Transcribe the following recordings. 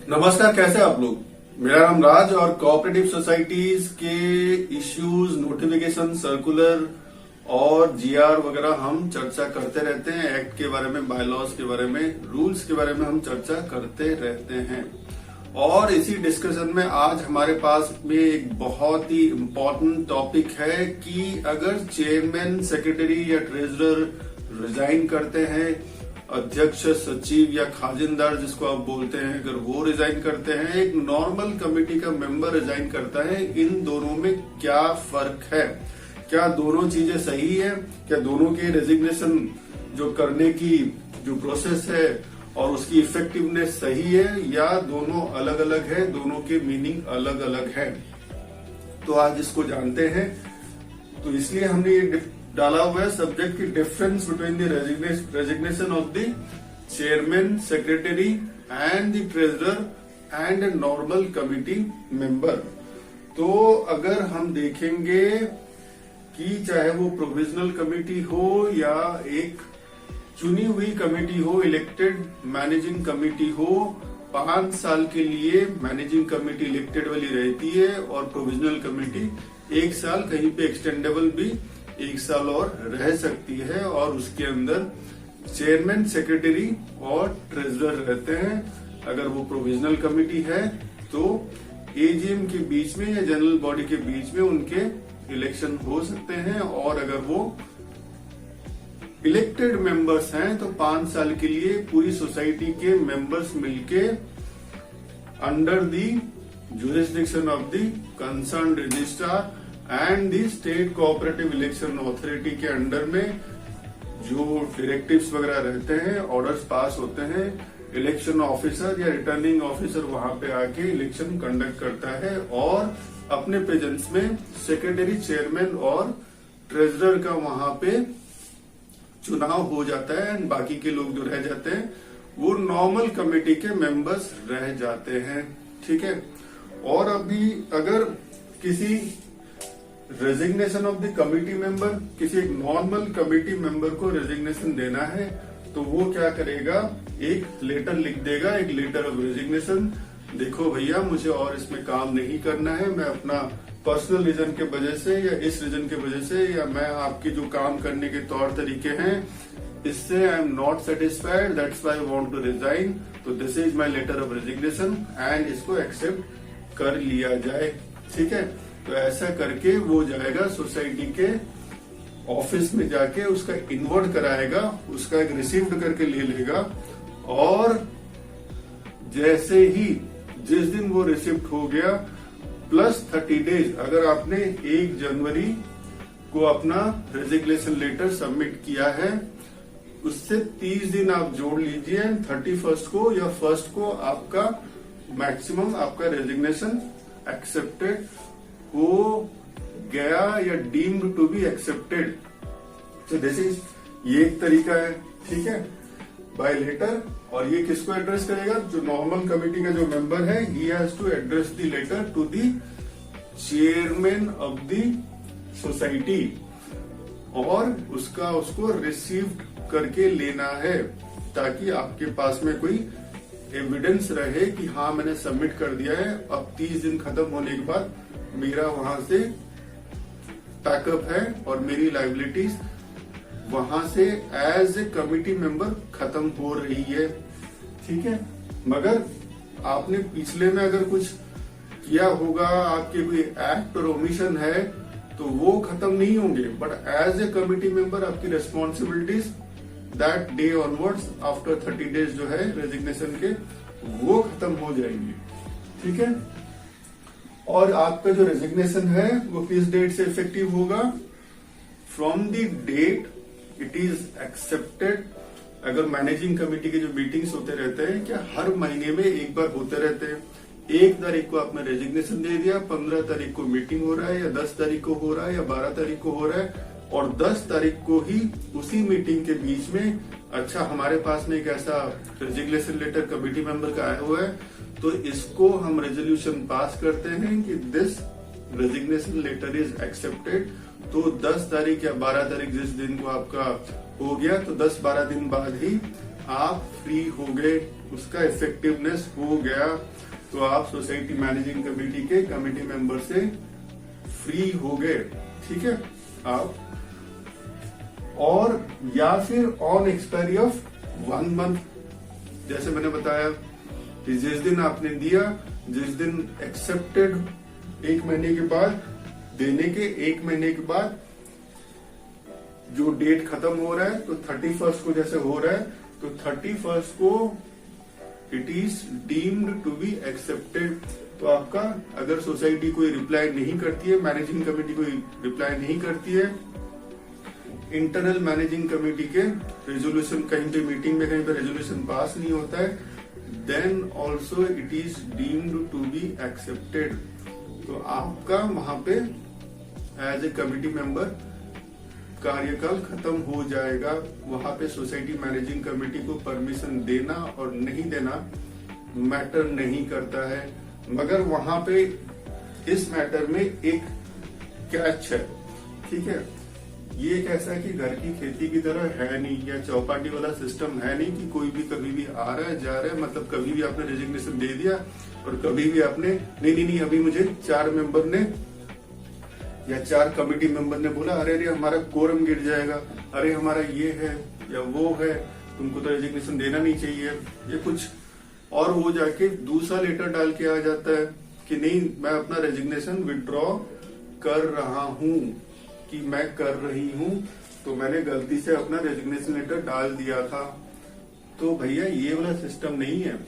नमस्कार, कैसे आप लोग। मेरा नाम राज और कोऑपरेटिव सोसाइटीज के इश्यूज, नोटिफिकेशन, सर्कुलर और जीआर वगैरह हम चर्चा करते रहते हैं। एक्ट के बारे में, बायलॉज के बारे में, रूल्स के बारे में हम चर्चा करते रहते हैं। और इसी डिस्कशन में आज हमारे पास में एक बहुत ही इम्पोर्टेंट टॉपिक है कि अगर चेयरमैन, सेक्रेटरी या ट्रेजरर रिजाइन करते हैं, अध्यक्ष, सचिव या खाजिनदार जिसको आप बोलते हैं, अगर वो रिजाइन करते हैं, एक नॉर्मल कमेटी का मेंबर रिजाइन करता है, इन दोनों में क्या फर्क है? क्या दोनों चीजें सही है? क्या दोनों के रेजिग्नेशन जो करने की जो प्रोसेस है और उसकी इफेक्टिवनेस सही है, या दोनों अलग अलग है, दोनों के मीनिंग अलग अलग है? तो आज इसको जानते हैं। तो इसलिए हमने ये डाला हुआ है सब्जेक्ट की difference between the resignation of the chairman, secretary and the treasurer and A normal committee member. तो अगर हम देखेंगे कि चाहे वो प्रोविजनल कमिटी हो या एक चुनी हुई कमेटी हो, इलेक्टेड मैनेजिंग कमेटी हो, 5 साल के लिए मैनेजिंग कमेटी इलेक्टेड वाली रहती है और प्रोविजनल कमेटी 1 साल, कहीं पे एक्सटेंडेबल भी 1 साल और रह सकती है। और उसके अंदर चेयरमैन, सेक्रेटरी और ट्रेजरर रहते हैं। अगर वो प्रोविजनल कमेटी है तो एजीएम के बीच में या जनरल बॉडी के बीच में उनके इलेक्शन हो सकते हैं। और अगर वो इलेक्टेड मेंबर्स हैं तो 5 साल के लिए पूरी सोसाइटी के मेंबर्स मिलके under the jurisdiction of the concern registrar and the state cooperative election authority के अंडर में जो डायरेक्टिव्स वगैरह रहते हैं, ऑर्डर्स पास होते हैं, इलेक्शन ऑफिसर या रिटर्निंग ऑफिसर वहां पे आके इलेक्शन कंडक्ट करता है और अपने प्रेजेंस में सेक्रेटरी, चेयरमैन और ट्रेजरर का वहां पे चुनाव हो जाता है। एंड बाकी के लोग जो रह जाते हैं वो नॉर्मल कमेटी के मेंबर्स रह जाते हैं। ठीक है। और अभी अगर किसी resignation of the committee member, किसी एक नॉर्मल कमिटी मेंबर को रेजिग्नेशन देना है तो वो क्या करेगा, एक लेटर लिख देगा, एक लेटर ऑफ रेजिग्नेशन। देखो भैया, मुझे और इसमें काम नहीं करना है, मैं अपना पर्सनल रीजन के वजह से या इस रीजन के वजह से, या मैं आपके जो काम करने के तौर तरीके हैं इससे I am not satisfied, that's why I want to resign. तो this is my letter of resignation and इसको एक्सेप्ट कर लिया जाए। ठीक है। तो ऐसा करके वो जाएगा सोसाइटी के ऑफिस में, जाके उसका इन्वर्ट कराएगा, उसका एक रिसीव्ड करके ले लेगा। और जैसे ही जिस दिन वो रिसिप्ट हो गया प्लस 30 डेज, अगर आपने 1 जनवरी को अपना रेजिग्नेशन लेटर सबमिट किया है, उससे 30 दिन आप जोड़ लीजिए। 31 को या 1 को आपका मैक्सिमम आपका रेजिग्नेशन एक्सेप्टेड हो गया या deemed to be accepted. So this is, ये एक तरीका है। ठीक है, बाय लेटर। और ये किसको एड्रेस करेगा? जो नॉर्मल कमेटी का जो मेंबर है, he has to address the letter to the chairman of the society और उसको रिसीव करके लेना है, ताकि आपके पास में कोई एविडेंस रहे कि हाँ मैंने सबमिट कर दिया है। अब 30 दिन खत्म होने के बाद मेरा वहां से पैकअप है और मेरी लाइबिलिटीज वहां से एज ए कमिटी मेंबर खत्म हो रही है। ठीक है। मगर आपने पिछले में अगर कुछ किया होगा, आपके कोई एक्ट और ओमिशन है, तो वो खत्म नहीं होंगे, but as a committee member आपकी responsibilities that day onwards after 30 days जो है रेजिग्नेशन के, वो खत्म हो जाएंगे। ठीक है। और आपका जो रेजिग्नेशन है वो किस डेट से इफेक्टिव होगा? From the date it is accepted. अगर मैनेजिंग कमेटी के जो मीटिंग्स होते रहते हैं, क्या हर महीने में एक बार होते रहते हैं। 1 तारीख को आपने रेजिग्नेशन दे दिया, 15 तारीख को मीटिंग हो रहा है, या 10 तारीख को हो रहा है, या 12 तारीख को हो रहा है, और 10 तारीख को ही उसी मीटिंग के बीच में, अच्छा हमारे पास में एक ऐसा रेजिग्नेशन लेटर कमेटी मेंबर का आया हुआ है, तो इसको हम रेजोल्यूशन पास करते हैं कि this resignation letter is accepted. तो 10 तारीख या 12 तारीख जिस दिन को आपका हो गया, तो 10-12 दिन बाद ही आप फ्री हो गए उसका इफेक्टिवनेस हो गया तो आप सोसाइटी मैनेजिंग कमेटी के कमेटी मेंबर से फ्री हो गए। ठीक है, आप और या फिर ऑन एक्सपायरी ऑफ 1 मंथ, जैसे मैंने बताया कि जिस दिन आपने दिया, जिस दिन एक्सेप्टेड 1 महीने के बाद, देने के 1 महीने के बाद जो डेट खत्म हो रहा है तो 31st को जैसे हो रहा है तो 31st को it is deemed to be accepted. तो आपका अगर सोसाइटी कोई रिप्लाई नहीं करती है, मैनेजिंग कमेटी कोई रिप्लाई नहीं करती है, इंटरनल मैनेजिंग कमेटी के रेजोल्यूशन कहीं पे मीटिंग में कहीं पे रेजोल्यूशन पास नहीं होता है, then also it is deemed to be accepted. तो आपका वहां पे एज ए कमेटी मेंबर कार्यकाल खत्म हो जाएगा। वहां पे सोसाइटी मैनेजिंग कमेटी को परमिशन देना और नहीं देना मैटर नहीं करता है। मगर वहां पे इस मैटर में एक कैच है। ठीक है, ये एक ऐसा है कि घर की खेती की तरह है नहीं, या चौपाटी वाला सिस्टम है नहीं कि कोई भी कभी भी आ रहा है जा रहा है, मतलब कभी भी आपने रेजिग्नेशन दे दिया और कभी भी आपने नहीं अभी मुझे 4 मेंबर ने या 4 कमेटी मेंबर ने बोला अरे हमारा कोरम गिर जाएगा, अरे हमारा ये है या वो है, तुमको तो रेजिग्नेशन देना नहीं चाहिए, ये कुछ और वो जाके दूसरा लेटर डाल के आ जाता है कि नहीं मैं अपना रेजिग्नेशन विड्रॉ कर रहा हूं, कि मैं कर रही हूं, तो मैंने गलती से अपना रेजिग्नेशन लेटर डाल दिया था। तो भैया ये वाला सिस्टम नहीं है।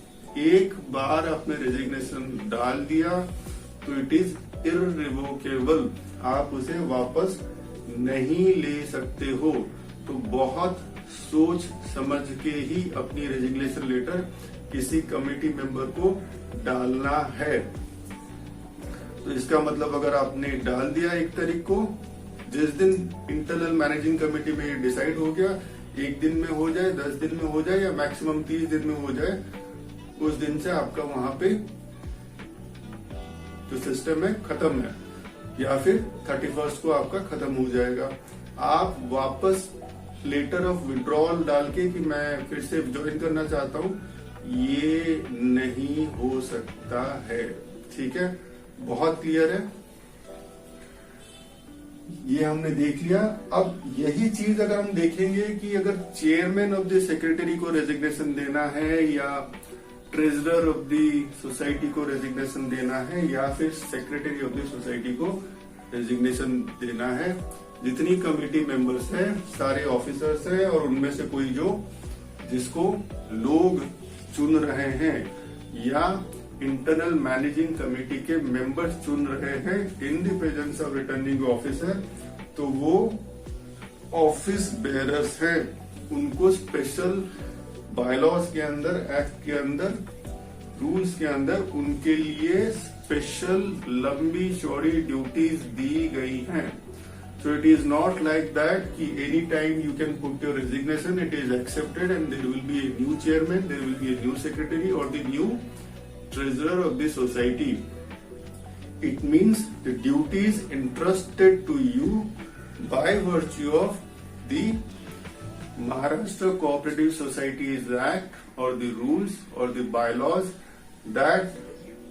एक बार आपने रेजिग्नेशन डाल दिया तो इट इज इररिवोकेबल, आप उसे वापस नहीं ले सकते हो। तो बहुत सोच समझ के ही अपनी रेजिग्नेशन लेटर किसी कमेटी मेंबर को डालना है। तो इसका मतलब अगर आपने डाल दिया 1 तारीख को, जिस दिन इंटरनल मैनेजिंग कमेटी में ये डिसाइड हो गया, 1 दिन में हो जाए, 10 दिन में हो जाए या मैक्सिमम 30 दिन में हो जाए, उस दिन से आपका वहां पे जो सिस्टम है खत्म है, या फिर 31st को आपका खत्म हो जाएगा। आप वापस लेटर ऑफ विड्रॉल डाल के कि मैं फिर से ज्वाइन करना चाहता हूं, ये नहीं हो सकता है। ठीक है, बहुत क्लियर है, ये हमने देख लिया। अब यही चीज अगर हम देखेंगे कि अगर चेयरमैन ऑफ द सेक्रेटरी को रेजिग्नेशन देना है या ट्रेजरर ऑफ द सोसाइटी को रेजिग्नेशन देना है या फिर सेक्रेटरी ऑफ द सोसाइटी को रेजिग्नेशन देना है, जितनी कमेटी मेंबर्स हैं सारे ऑफिसर्स हैं और उनमें से कोई जो जिसको लोग चुन रहे हैं या इंटरनल मैनेजिंग कमेटी के मेंबर्स चुन रहे हैं in the presence of returning officer, तो वो ऑफिस बेयरर्स हैं। उनको स्पेशल बायलॉज के अंदर, एक्ट के अंदर, रूल्स के अंदर उनके लिए स्पेशल लंबी चौड़ी ड्यूटीज दी गई हैं। So it is not like that कि any time you can put your resignation, it is accepted and there will be a new chairman, there will be a new secretary or the new treasurer of the society. It means the duties entrusted to you by virtue of the Maharashtra Cooperative Societies Act or the rules or the bylaws that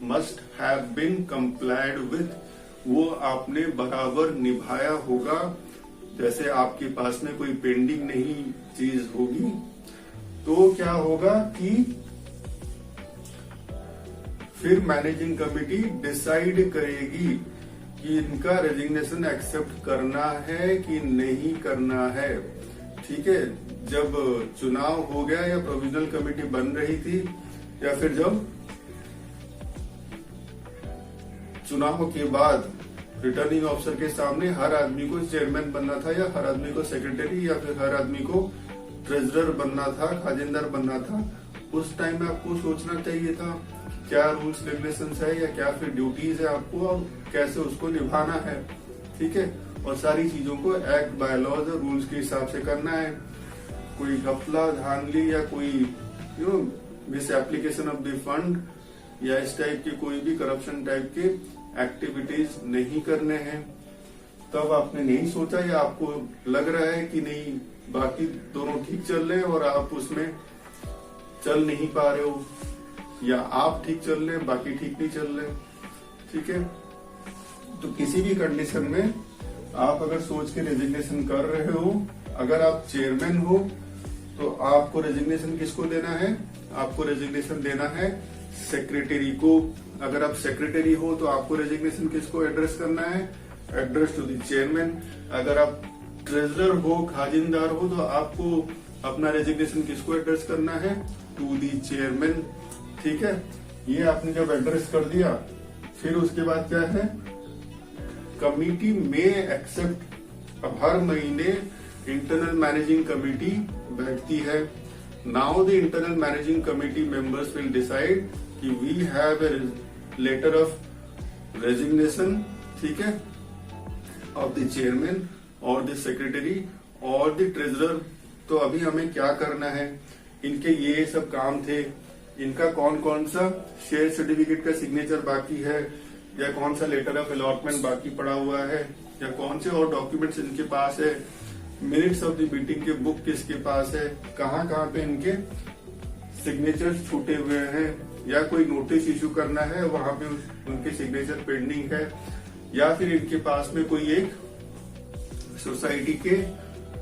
must have been complied with, वो आपने बराबर निभाया होगा। जैसे आपके पास में कोई pending नहीं चीज होगी तो क्या होगा कि फिर मैनेजिंग कमेटी डिसाइड करेगी कि इनका रेजिग्नेशन एक्सेप्ट करना है कि नहीं करना है। ठीक है, जब चुनाव हो गया या प्रोविजनल कमेटी बन रही थी या फिर जब चुनाव के बाद रिटर्निंग ऑफिसर के सामने हर आदमी को चेयरमैन बनना था या हर आदमी को सेक्रेटरी या फिर हर आदमी को ट्रेजरर बनना था, खाजिंदार बनना था, उस टाइम में आपको सोचना चाहिए था क्या रूल्स रेगुलेशंस है या क्या फिर ड्यूटीज है आपको और कैसे उसको निभाना है। ठीक है, और सारी चीजों को एक्ट बाय लॉज और रूल्स के हिसाब से करना है। कोई घपला धांधली या कोई miss application of the fund या इस टाइप के कोई भी करप्शन टाइप के एक्टिविटीज नहीं करने हैं। तब आपने नहीं सोचा या आपको लग रहा है कि नहीं बाकी दोनों ठीक चल रहे हैं और आप उसमें चल नहीं पा रहे हो, या आप ठीक चल रहे बाकी ठीक नहीं चल रहे, ठीक है। तो किसी भी कंडीशन में आप अगर सोच के रेजिग्नेशन कर रहे हो, अगर आप चेयरमैन हो तो आपको रेजिग्नेशन किसको देना है, आपको रेजिग्नेशन देना है सेक्रेटरी को। अगर आप सेक्रेटरी हो तो आपको रेजिग्नेशन किसको एड्रेस करना है, एड्रेस टू द चेयरमैन। अगर आप ट्रेजरर हो, खाजिनदार हो, तो आपको अपना रेजिग्नेशन किसको एड्रेस करना है, टू द चेयरमैन, ठीक है। ये आपने जब एड्रेस कर दिया, फिर उसके बाद क्या है, कमिटी में एक्सेप्ट। अब हर महीने इंटरनल मैनेजिंग कमिटी बैठती है। Now the internal managing committee members will decide कि we have a letter of resignation, ठीक है, ऑफ द चेयरमैन और द सेक्रेटरी और द ट्रेजरर। तो अभी हमें क्या करना है, इनके ये सब काम थे, इनका कौन कौन सा शेयर सर्टिफिकेट का सिग्नेचर बाकी है, या कौन सा लेटर ऑफ अलॉटमेंट बाकी पड़ा हुआ है, या कौन से और डॉक्यूमेंट्स इनके पास है, मिनट्स ऑफ द मीटिंग के बुक किसके पास है, कहाँ कहाँ पे इनके सिग्नेचर्स छूटे हुए हैं, या कोई नोटिस इशू करना है वहां पे उनके सिग्नेचर पेंडिंग है, या फिर इनके पास में कोई एक सोसाइटी के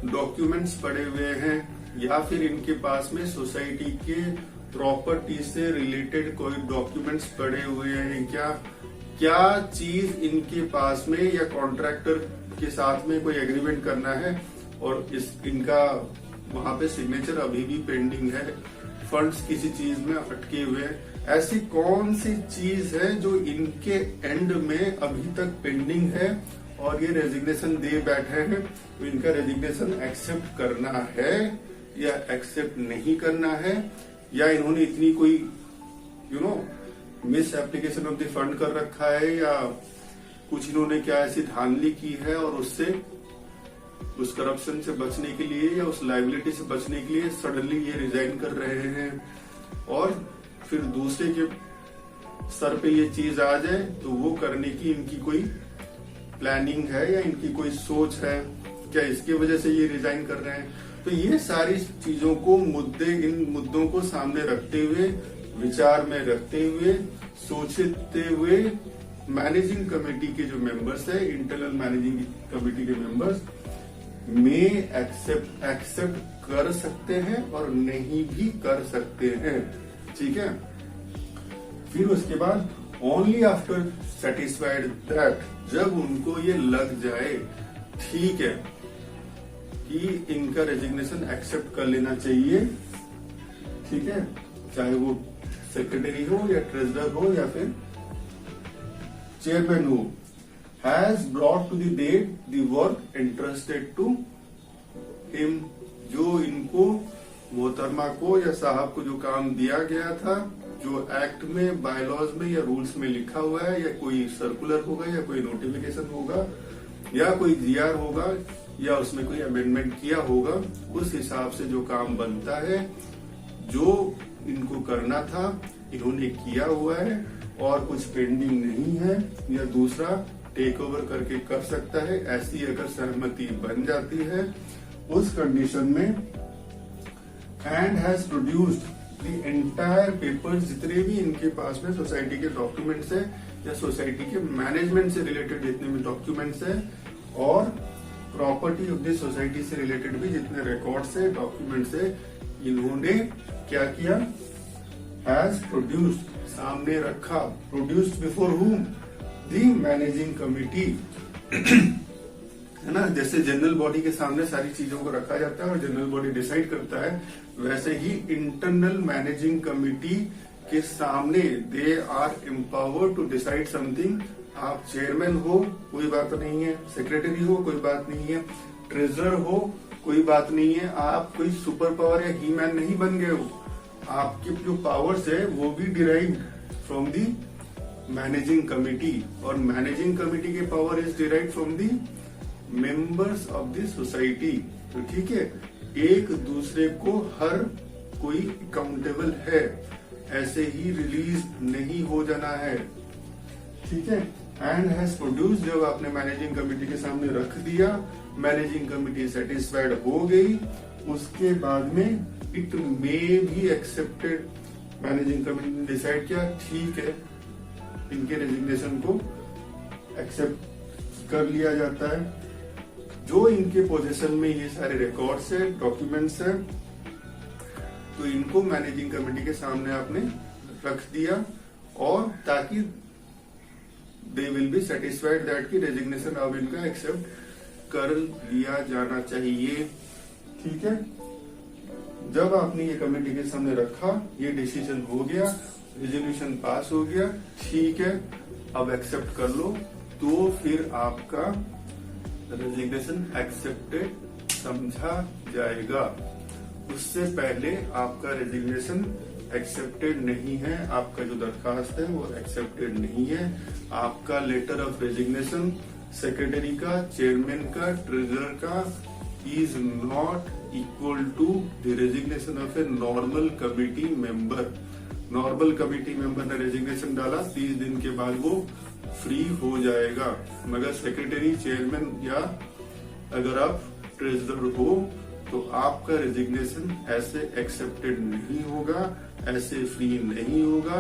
डॉक्यूमेंट्स पड़े हुए हैं, या फिर इनके पास में सोसाइटी के प्रॉपर्टी से रिलेटेड कोई डॉक्यूमेंट्स पड़े हुए हैं, क्या चीज इनके पास में, या कॉन्ट्रैक्टर के साथ में कोई एग्रीमेंट करना है और इनका वहां पे सिग्नेचर अभी भी पेंडिंग है, फंड्स किसी चीज में अटके हुए हैं। ऐसी कौन सी चीज है जो इनके एंड में अभी तक पेंडिंग है और ये रेजिग्नेशन दे बैठे हैं, तो इनका रेजिग्नेशन एक्सेप्ट करना है या एक्सेप्ट नहीं करना है, या इन्होंने इतनी कोई miss application of the fund कर रखा है, या कुछ इन्होंने क्या ऐसी धांधली की है और उससे उस करप्शन से बचने के लिए या उस लाइबिलिटी से बचने के लिए सडनली ये रिजाइन कर रहे हैं, और फिर दूसरे के सर पे ये चीज आ जाए तो वो करने की इनकी कोई प्लानिंग है या इनकी कोई सोच है, क्या इसकी वजह से ये रिजाइन कर रहे हैं। तो ये सारी चीजों को इन मुद्दों को सामने रखते हुए, विचार में रखते हुए, सोचते हुए मैनेजिंग कमेटी के जो मेंबर्स है, इंटरनल मैनेजिंग कमेटी के मेंबर्स में एक्सेप्ट कर सकते हैं और नहीं भी कर सकते हैं, ठीक है। फिर उसके बाद ओनली आफ्टर सेटिस्फाइड दैट, जब उनको ये लग जाए ठीक है कि इनका रेजिग्नेशन एक्सेप्ट कर लेना चाहिए, ठीक है, चाहे वो सेक्रेटरी हो या ट्रेजरर हो या फिर चेयरमैन हो, has brought to the date the work interested to him, जो इनको मोहतरमा को या साहब को जो काम दिया गया था, जो एक्ट में, बायलॉज में या रूल्स में लिखा हुआ है, या कोई सर्कुलर होगा या कोई नोटिफिकेशन होगा या कोई जीआर होगा या उसमें कोई अमेंडमेंट किया होगा, उस हिसाब से जो काम बनता है, जो इनको करना था इन्होंने किया हुआ है और कुछ पेंडिंग नहीं है, या दूसरा टेक ओवर करके कर सकता है, ऐसी अगर सहमति बन जाती है उस कंडीशन में, and has produced the entire papers, जितने भी इनके पास में सोसाइटी के डॉक्यूमेंट्स है या सोसाइटी के मैनेजमेंट से रिलेटेड जितने भी डॉक्यूमेंट्स है और प्रॉपर्टी ऑफ द सोसाइटी से रिलेटेड भी जितने रिकॉर्ड्स है, डॉक्यूमेंट्स है, इन्होंने क्या किया, हैज प्रोड्यूस्ड, सामने रखा, प्रोड्यूस्ड बिफोर हुम, द मैनेजिंग कमिटी, है ना। जैसे जनरल बॉडी के सामने सारी चीजों को रखा जाता है और जनरल बॉडी डिसाइड करता है, वैसे ही इंटरनल मैनेजिंग कमिटी के सामने they are empowered to decide something. आप चेयरमैन हो कोई बात नहीं है, सेक्रेटरी हो कोई बात नहीं है, ट्रेजरर हो कोई बात नहीं है, आप कोई सुपर पावर या ही मैन नहीं बन गए हो, आपके जो पावर्स है वो भी derived from the managing committee, और मैनेजिंग कमिटी के power is derived from the members of the society. तो ठीक है, एक दूसरे को हर कोई अकाउंटेबल है, ऐसे ही रिलीज नहीं हो जाना है, ठीक है। एंड हैज प्रोड्यूस, जब आपने मैनेजिंग कमिटी के सामने रख दिया, मैनेजिंग कमिटी सेटिस्फाइड हो गई, उसके बाद में it may be accepted. Managing committee ने डिसाइड किया ठीक है, इनके रेजिग्नेशन को एक्सेप्ट कर लिया जाता है। जो इनके पोजीशन में ये सारे रिकॉर्ड्स है, डॉक्यूमेंट्स है, तो इनको मैनेजिंग कमेटी के सामने आपने रख दिया, और ताकि they will be satisfied that की रेजिग्नेशन अब इनका एक्सेप्ट कर लिया जाना चाहिए। ठीक है, जब आपने ये कमेटी के सामने रखा, ये डिसीजन हो गया, रेजोल्यूशन पास हो गया, ठीक है अब एक्सेप्ट कर लो, तो फिर आपका रेजिग्नेशन एक्सेप्टेड समझा जाएगा। उससे पहले आपका रेजिग्नेशन एक्सेप्टेड नहीं है, आपका जो दरखास्त है वो एक्सेप्टेड नहीं है। आपका लेटर ऑफ रेजिग्नेशन सेक्रेटरी का, चेयरमैन का, ट्रेजरर का is not equal to the resignation of a normal committee member. Normal committee member ने रेजिग्नेशन डाला, 30 दिन के बाद वो फ्री हो जाएगा, मगर सेक्रेटरी, चेयरमैन या अगर आप ट्रेजरर हो तो आपका रेजिग्नेशन ऐसे एक्सेप्टेड नहीं होगा, ऐसे फ्री नहीं होगा,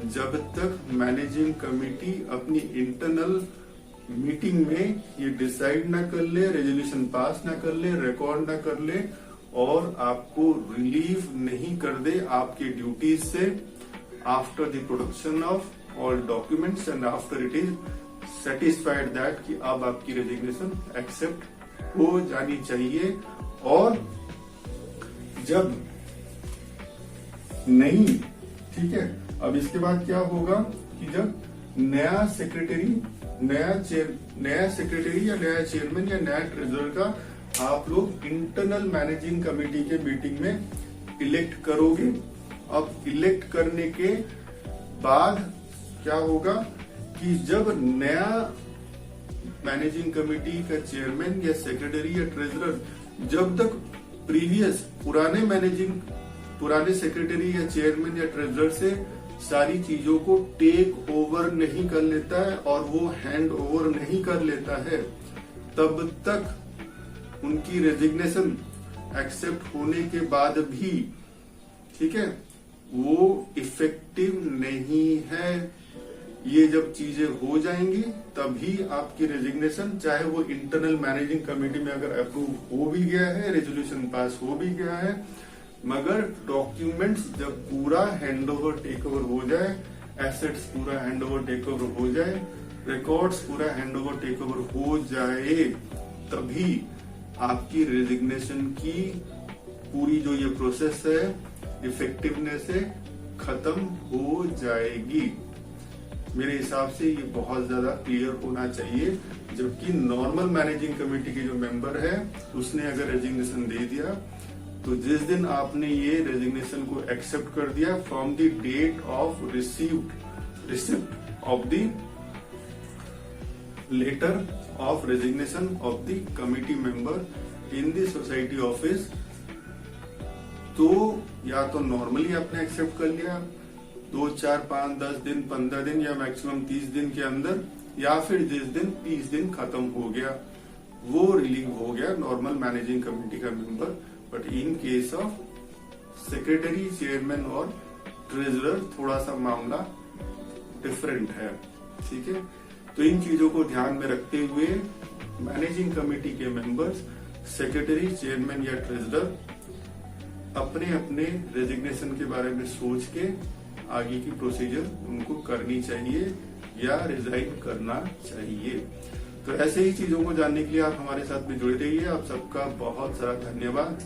जब तक मैनेजिंग कमिटी अपनी इंटरनल मीटिंग में ये डिसाइड ना कर ले, रेजोल्यूशन पास ना कर ले, रिकॉर्ड ना कर ले और आपको रिलीव नहीं कर दे आपके ड्यूटीज से after the production of all documents and after it is satisfied that कि अब आपकी रेजिग्नेशन एक्सेप्ट हो जानी चाहिए। और जब नहीं, ठीक है, अब इसके बाद क्या होगा कि जब नया सेक्रेटरी या नया चेयरमैन या नया ट्रेजरर का आप लोग इंटरनल मैनेजिंग कमेटी के मीटिंग में इलेक्ट करोगे। अब इलेक्ट करने के बाद क्या होगा कि जब नया मैनेजिंग कमेटी का चेयरमैन या सेक्रेटरी या ट्रेजरर जब तक प्रीवियस पुराने सेक्रेटरी या चेयरमैन या ट्रेजरर से सारी चीजों को टेक ओवर नहीं कर लेता है और वो हैंड ओवर नहीं कर लेता है, तब तक उनकी रेजिग्नेशन एक्सेप्ट होने के बाद भी, ठीक है, वो इफेक्टिव नहीं है। ये जब चीजें हो जाएंगी तभी आपकी रेजिग्नेशन, चाहे वो इंटरनल मैनेजिंग कमेटी में अगर अप्रूव हो भी गया है, रेजोल्यूशन पास हो भी गया है, मगर डॉक्यूमेंट्स जब पूरा हैंडओवर टेक ओवर हो जाए, एसेट्स पूरा हैंडओवर टेक ओवर हो जाए, रिकॉर्ड्स पूरा हैंडओवर टेक ओवर हो जाए, तभी आपकी रेजिग्नेशन की पूरी जो ये प्रोसेस है इफेक्टिवनेस से खत्म हो जाएगी। मेरे हिसाब से ये बहुत ज्यादा क्लियर होना चाहिए। जबकि नॉर्मल मैनेजिंग कमेटी के जो मेंबर है उसने अगर रेजिग्नेशन दे दिया तो जिस दिन आपने ये रेजिग्नेशन को एक्सेप्ट कर दिया from the date of receipt of the letter of resignation of the committee member in the society office, तो या तो नॉर्मली आपने एक्सेप्ट कर लिया 2, 4, 5, 10 दिन, 15 दिन या मैक्सिमम 30 दिन के अंदर, या फिर जिस दिन 30 दिन खत्म हो गया वो रिलीव हो गया नॉर्मल मैनेजिंग कमेटी का member. But in case of secretary, chairman और ट्रेजरर थोड़ा सा मामला डिफरेंट है। ठीक है, तो इन चीजों को ध्यान में रखते हुए मैनेजिंग कमेटी के मेंबर्स, सेक्रेटरी, चेयरमैन या ट्रेजरर अपने अपने रेजिग्नेशन के बारे में सोच के आगे की प्रोसीजर उनको करनी चाहिए या रिजाइन करना चाहिए। तो ऐसे ही चीजों को जानने के लिए आप हमारे साथ में जुड़े रहिए। आप सबका बहुत सारा धन्यवाद।